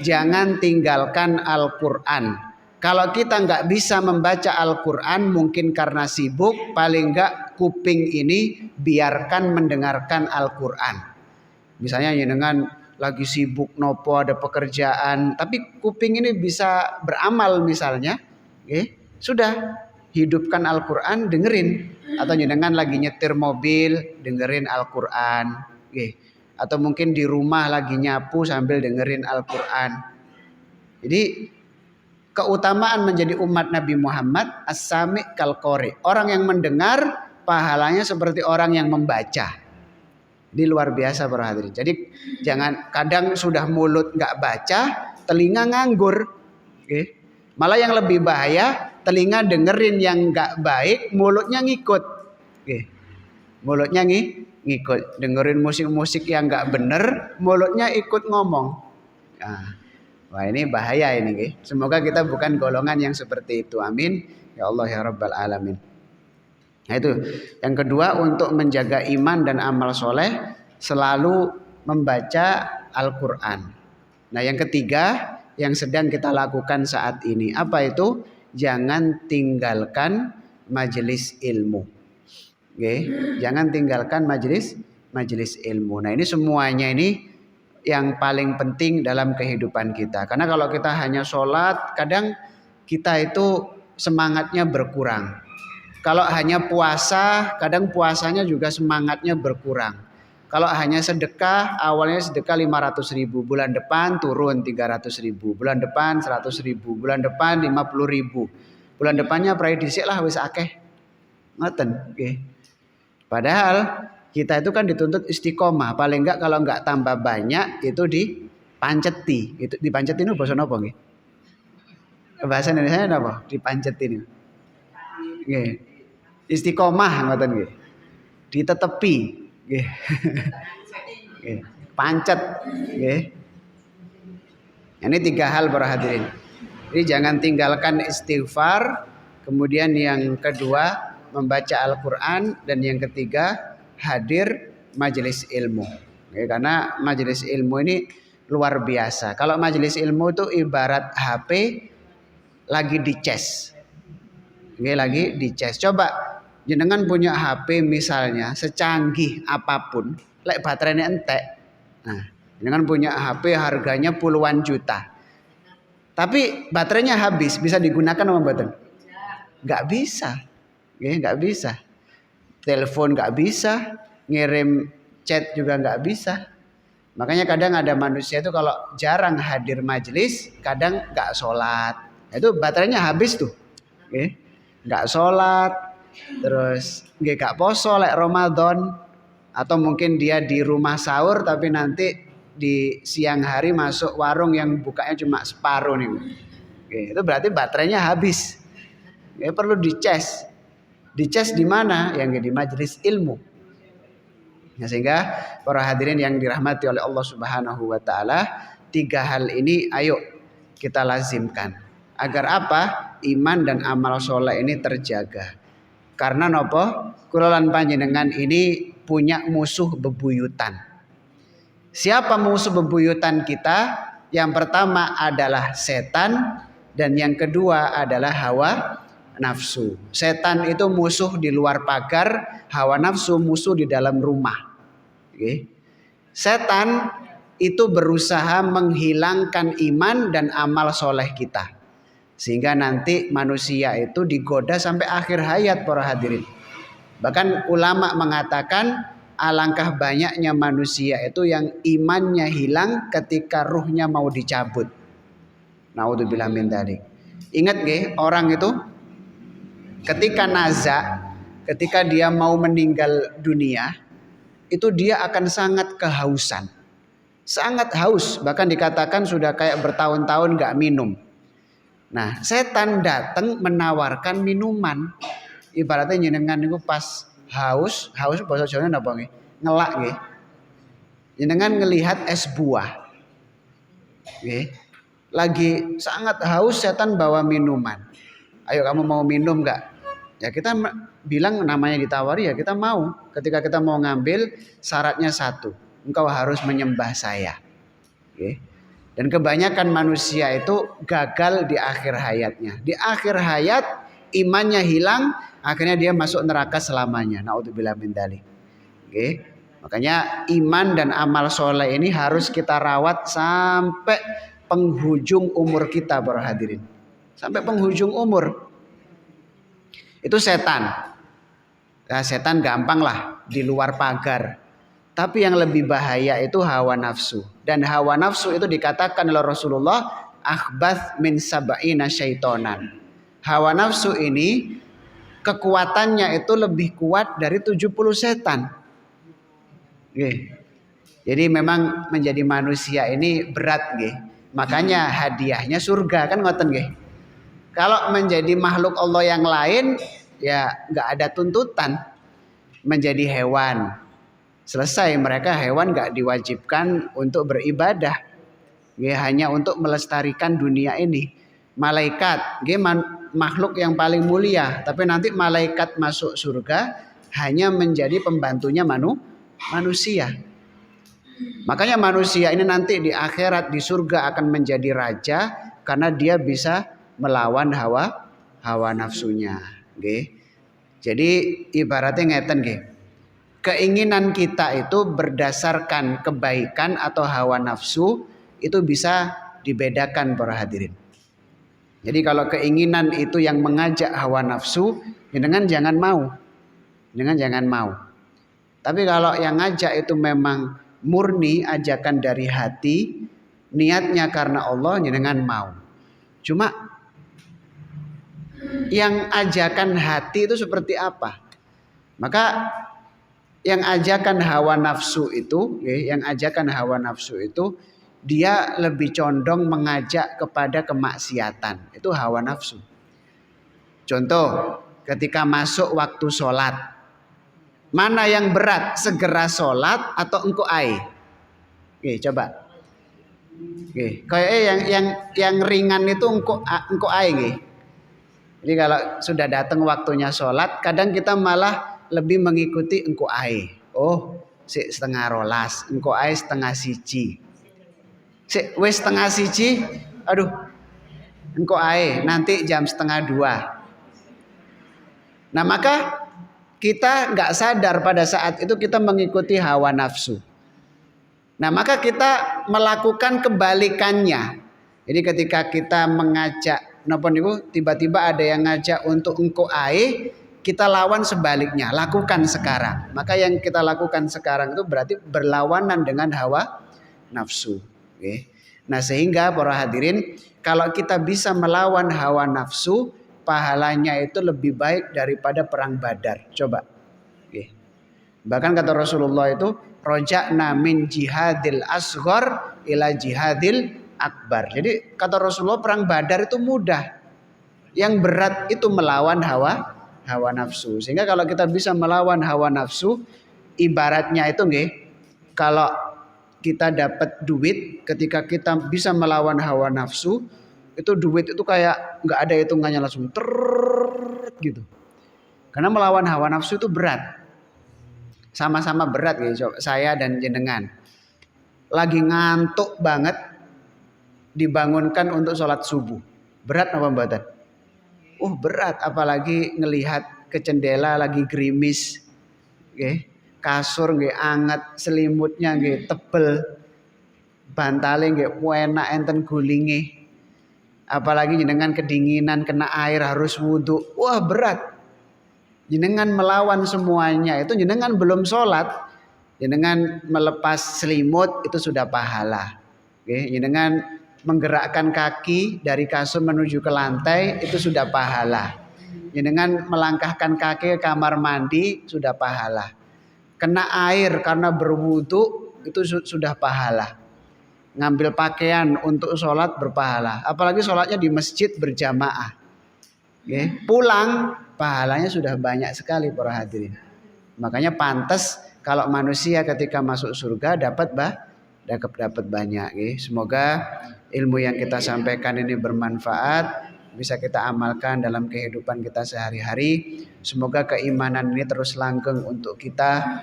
jangan tinggalkan Al-Quran. Kalau kita nggak bisa membaca Al-Quran mungkin karena sibuk, paling nggak kuping ini biarkan mendengarkan Al-Quran. Misalnya dengan lagi sibuk nopo ada pekerjaan, tapi kuping ini bisa beramal misalnya, sudah hidupkan Al-Quran dengerin. Atau dengan lagi nyetir mobil dengerin Al-Quran, atau mungkin di rumah lagi nyapu sambil dengerin Al-Quran. Jadi keutamaan menjadi umat Nabi Muhammad as-sami kal qori. Orang yang mendengar pahalanya seperti orang yang membaca. Ini luar biasa para hadirin. Jadi jangan kadang sudah mulut nggak baca, telinga nganggur. Malah yang lebih bahaya, telinga dengerin yang nggak baik, mulutnya ngikut. Mulutnya ngikut, dengerin musik-musik yang nggak bener, mulutnya ikut ngomong. Nah, wah ini bahaya ini. Semoga kita bukan golongan yang seperti itu. Amin. Ya Allah ya Rabbal Alamin. Nah itu. Yang kedua untuk menjaga iman dan amal soleh selalu membaca Al-Quran. Nah yang ketiga yang sedang kita lakukan saat ini. Apa itu? Jangan tinggalkan majelis ilmu. Jangan tinggalkan majelis ilmu. Nah ini semuanya ini yang paling penting dalam kehidupan kita. Karena kalau kita hanya sholat, kadang kita itu semangatnya berkurang. Kalau hanya puasa, kadang puasanya juga semangatnya berkurang. Kalau hanya sedekah, awalnya sedekah 500.000, bulan depan turun 300.000, bulan depan 100.000, bulan depan 50.000, bulan depannya prediksi lah wis akeh. Ngoten, Padahal kita itu kan dituntut istiqomah, paling enggak kalau enggak tambah banyak itu dipanceti. Itu dipanceti itu bahasa apa nggih? Bahasa Indonesia apa? Dipanceti ini. Nggih. Istiqomah ngoten nggih. Ditetepi, nggih. Nggih. Pancet, nggih. Ini 3 hal para hadirin. Jadi jangan tinggalkan istighfar, kemudian yang kedua membaca Al-Quran, dan yang ketiga hadir majelis ilmu. Karena majelis ilmu ini luar biasa. Kalau majelis ilmu itu ibarat HP lagi dicas. Lagi dicas. Coba jenengan punya HP misalnya secanggih apapun, lek baterainya entek. Nah, Dengan punya HP harganya puluhan juta. Tapi baterainya habis, bisa digunakan sama baterai? Nggak bisa. Nggak bisa. Telepon nggak bisa, ngirim chat juga nggak bisa. Makanya kadang ada manusia itu kalau jarang hadir majelis, kadang nggak sholat. Itu baterainya habis tuh. Nggak sholat, terus nggak poso lek Ramadan, atau mungkin dia di rumah sahur tapi nanti di siang hari masuk warung yang bukanya cuma separuh nih. Itu berarti baterainya habis. Perlu dicas. Dicas di mana? Yang di majelis ilmu. Ya, sehingga para hadirin yang dirahmati oleh Allah Subhanahu wa taala, 3 hal ini ayo kita lazimkan. Agar apa? Iman dan amal soleh ini terjaga. Karena nopo? Kula lan panjenengan ini punya musuh bebuyutan. Siapa musuh bebuyutan kita? Yang pertama adalah setan dan yang kedua adalah hawa nafsu. Setan itu musuh di luar pagar, hawa nafsu musuh di dalam rumah. Setan itu berusaha menghilangkan iman dan amal soleh kita, sehingga nanti manusia itu digoda sampai akhir hayat para hadirin. Bahkan ulama mengatakan alangkah banyaknya manusia itu yang imannya hilang ketika ruhnya mau dicabut. Naudzubillah min dzalik. Ingat nggih, orang itu ketika naza, ketika dia mau meninggal dunia, itu dia akan sangat kehausan. Sangat haus, bahkan dikatakan sudah kayak bertahun-tahun gak minum. Nah, setan datang menawarkan minuman. Ibaratnya jenengan itu pas haus bahasa Jawa napa nggih? Ngelak nggih. Jenengan ngelihat es buah. Nggih. Lagi sangat haus, setan bawa minuman. Ayo kamu mau minum enggak? Ya kita bilang namanya ditawari ya kita mau. Ketika kita mau ngambil syaratnya satu, engkau harus menyembah saya. Oke. Dan kebanyakan manusia itu gagal di akhir hayatnya. Di akhir hayat imannya hilang, akhirnya dia masuk neraka selamanya. Naudzubillah min dzalik. Oke. Makanya iman dan amal soleh ini harus kita rawat sampai penghujung umur kita para hadirin. Sampai penghujung umur. Itu setan. Nah, setan gampang lah di luar pagar. Tapi yang lebih bahaya itu hawa nafsu. Dan hawa nafsu itu dikatakan oleh Rasulullah akhbath min sab'ina syaitonan. Hawa nafsu ini kekuatannya itu lebih kuat dari 70 setan. Jadi memang menjadi manusia ini berat nggih. Makanya hadiahnya surga kan ngoten nggih. Kalau menjadi makhluk Allah yang lain ya nggak ada tuntutan. Menjadi hewan, selesai, mereka hewan nggak diwajibkan untuk beribadah, ya, hanya untuk melestarikan dunia ini. Malaikat, makhluk yang paling mulia, tapi nanti malaikat masuk surga hanya menjadi pembantunya manusia. Makanya manusia ini nanti di akhirat di surga akan menjadi raja karena dia bisa melawan hawa nafsunya. Jadi ibaratnya ngeten nggih. Keinginan kita itu berdasarkan kebaikan atau hawa nafsu itu bisa dibedakan para hadirin. Jadi kalau keinginan itu yang mengajak hawa nafsu, jangan mau. Jangan mau. Tapi kalau yang ngajak itu memang murni ajakan dari hati, niatnya karena Allah, jangan mau. Cuma yang ajakan hati itu seperti apa? Maka yang ajakan hawa nafsu itu, dia lebih condong mengajak kepada kemaksiatan. Itu hawa nafsu. Contoh, ketika masuk waktu sholat, mana yang berat? Segera sholat atau engko ae? Coba. Kayaknya yang ringan itu engko ae. Jadi kalau sudah datang waktunya sholat, kadang kita malah lebih mengikuti engko ae. Oh, setengah rolas, engko ae setengah siji. Wes setengah siji, aduh, engko ae nanti jam setengah 2. Nah maka kita nggak sadar pada saat itu kita mengikuti hawa nafsu. Nah, maka kita melakukan kebalikannya. Jadi ketika kita mengajak, napa niku tiba-tiba ada yang ngajak untuk engko ae, kita lawan sebaliknya, lakukan sekarang. Maka yang kita lakukan sekarang itu berarti berlawanan dengan hawa nafsu. Oke. Nah, sehingga para hadirin, kalau kita bisa melawan hawa nafsu, pahalanya itu lebih baik daripada perang Badar. Coba. Oke. Bahkan kata Rasulullah itu, rojakna min jihadil asghar ila jihadil akbar. Jadi kata Rasulullah perang Badar itu mudah. Yang berat itu melawan hawa nafsu. Sehingga kalau kita bisa melawan hawa nafsu, ibaratnya itu nggih, kalau kita dapat duit, ketika kita bisa melawan hawa nafsu, itu duit itu kayak nggak ada hitungannya, langsung gitu. Karena melawan hawa nafsu itu berat. Sama-sama berat gitu, saya dan jenengan. Lagi ngantuk banget, dibangunkan untuk sholat subuh. Berat apa mboten? Berat, apalagi ngelihat ke jendela lagi gerimis. Nggih, kasur nggih anget, selimutnya nggih tebel. Bantale nggih enak enten gulinge. Apalagi jenengan kedinginan kena air harus wudhu. Wah, berat. Jenengan melawan semuanya itu, jenengan belum sholat, jenengan melepas selimut itu sudah pahala. Oke, jenengan menggerakkan kaki dari kasur menuju ke lantai itu sudah pahala. Jenengan melangkahkan kaki ke kamar mandi sudah pahala. Kena air karena berwudu itu sudah pahala. Ngambil pakaian untuk sholat berpahala. Apalagi sholatnya di masjid berjamaah. Oke, pulang pahalanya sudah banyak sekali para hadirin. Makanya pantas kalau manusia ketika masuk surga dapat banyak. Semoga ilmu yang kita sampaikan ini bermanfaat, bisa kita amalkan dalam kehidupan kita sehari-hari. Semoga keimanan ini terus langgeng untuk kita.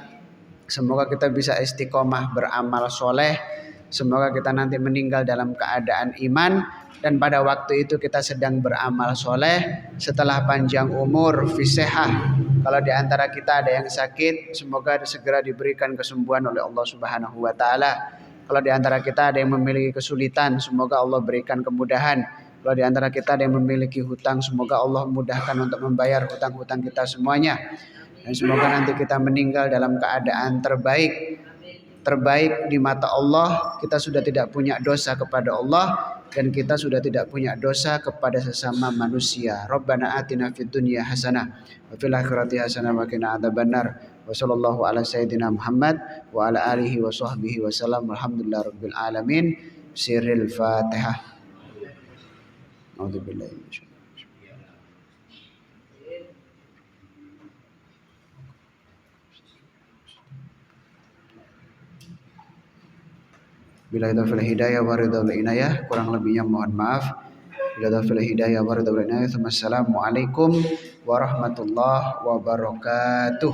Semoga kita bisa istiqomah beramal soleh. Semoga kita nanti meninggal dalam keadaan iman, dan pada waktu itu kita sedang beramal soleh. Setelah panjang umur, fisehah, kalau di antara kita ada yang sakit, semoga segera diberikan kesembuhan oleh Allah Subhanahu wa taala. Kalau di antara kita ada yang memiliki kesulitan, semoga Allah berikan kemudahan. Kalau di antara kita ada yang memiliki hutang, semoga Allah mudahkan untuk membayar hutang-hutang kita semuanya. Dan semoga nanti kita meninggal dalam keadaan terbaik di mata Allah. Kita sudah tidak punya dosa kepada Allah, dan kita sudah tidak punya dosa kepada sesama manusia. Rabbana atina fid dunya hasanah wa fil akhirati hasanah wa qina adzabannar. Wa sallallahu ala sayyidina Muhammad wa ala alihi wa sahbihi wa sallam. Alhamdulillahirabbil alamin. Sirril Fatihah. A'udzubillahi minasyaitonir. Bila taufiq hidayah wa ridha wal inayah, kurang lebihnya mohon maaf. Bila taufiq hidayah wa ridha wal inayah. Assalamualaikum warahmatullahi wabarakatuh.